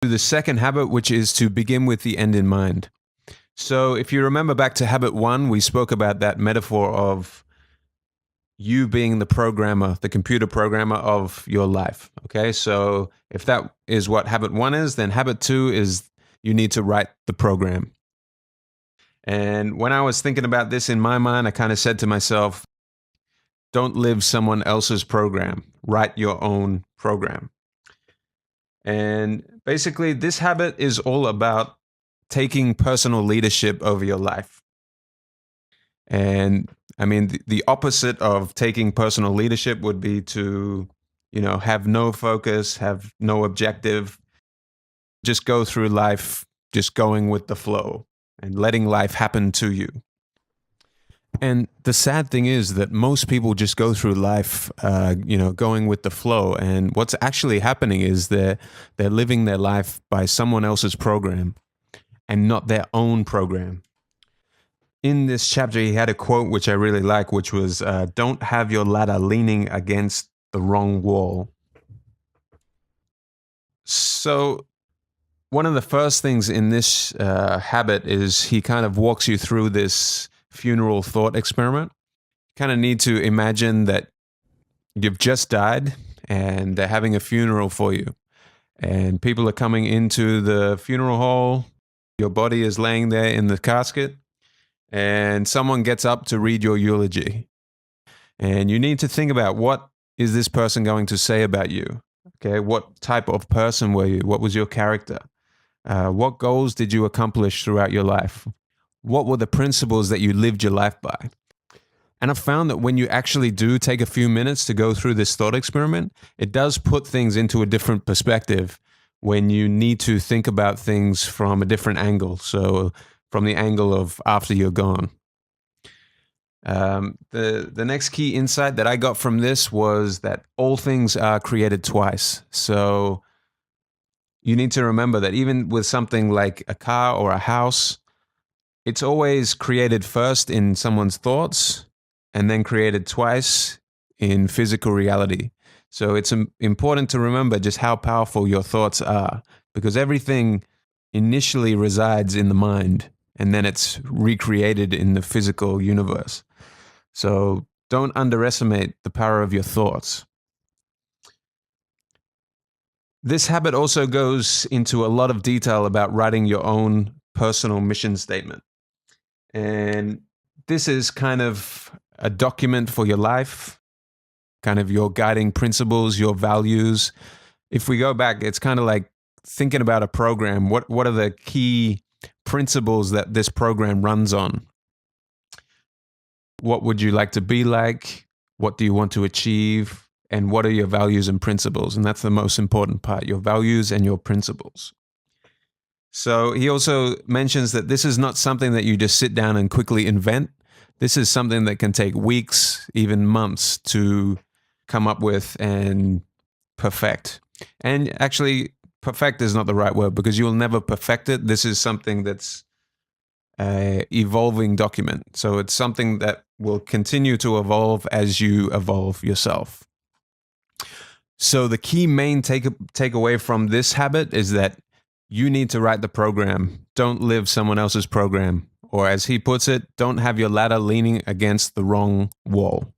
the second habit, which is to begin with the end in mind. So if you remember back to habit 1, we spoke about that metaphor of you being the programmer, the computer programmer of your life. Okay, so if that is what habit 1 is, then habit 2 is you need to write the program. And when I was thinking about this in my mind, I kind of said to myself, don't live someone else's program, write your own program. And basically, this habit is all about taking personal leadership over your life. And I mean, the opposite of taking personal leadership would be to, have no focus, have no objective, just go through life, just going with the flow and letting life happen to you. And the sad thing is that most people just go through life, going with the flow. And what's actually happening is they're living their life by someone else's program and not their own program. In this chapter, he had a quote which I really like, which was, don't have your ladder leaning against the wrong wall. So one of the first things in this habit is he kind of walks you through this funeral thought experiment. You kind of need to imagine that you've just died and they're having a funeral for you. And people are coming into the funeral hall. Your body is laying there in the casket. And someone gets up to read your eulogy. And you need to think about, what is this person going to say about you? Okay, what type of person were you? What was your character? What goals did you accomplish throughout your life? What were the principles that you lived your life by? And I've found that when you actually do take a few minutes to go through this thought experiment, it does put things into a different perspective when you need to think about things from a different angle. So from the angle of after you're gone. The next key insight that I got from this was that all things are created twice. So you need to remember that even with something like a car or a house, it's always created first in someone's thoughts and then created twice in physical reality. So it's important to remember just how powerful your thoughts are, because everything initially resides in the mind and then it's recreated in the physical universe. So don't underestimate the power of your thoughts. This habit also goes into a lot of detail about writing your own personal mission statement. And this is kind of a document for your life, kind of your guiding principles, your values. If we go back, it's kind of like thinking about a program. What are the key principles that this program runs on? What would you like to be like? What do you want to achieve? And what are your values and principles? And that's the most important part, your values and your principles. So he also mentions that this is not something that you just sit down and quickly invent. This is something that can take weeks, even months to come up with and perfect. And actually, perfect is not the right word, because you will never perfect it. This is something that's an evolving document. So it's something that will continue to evolve as you evolve yourself. So the key main takeaway from this habit is that you need to write the program. Don't live someone else's program. Or as he puts it, don't have your ladder leaning against the wrong wall.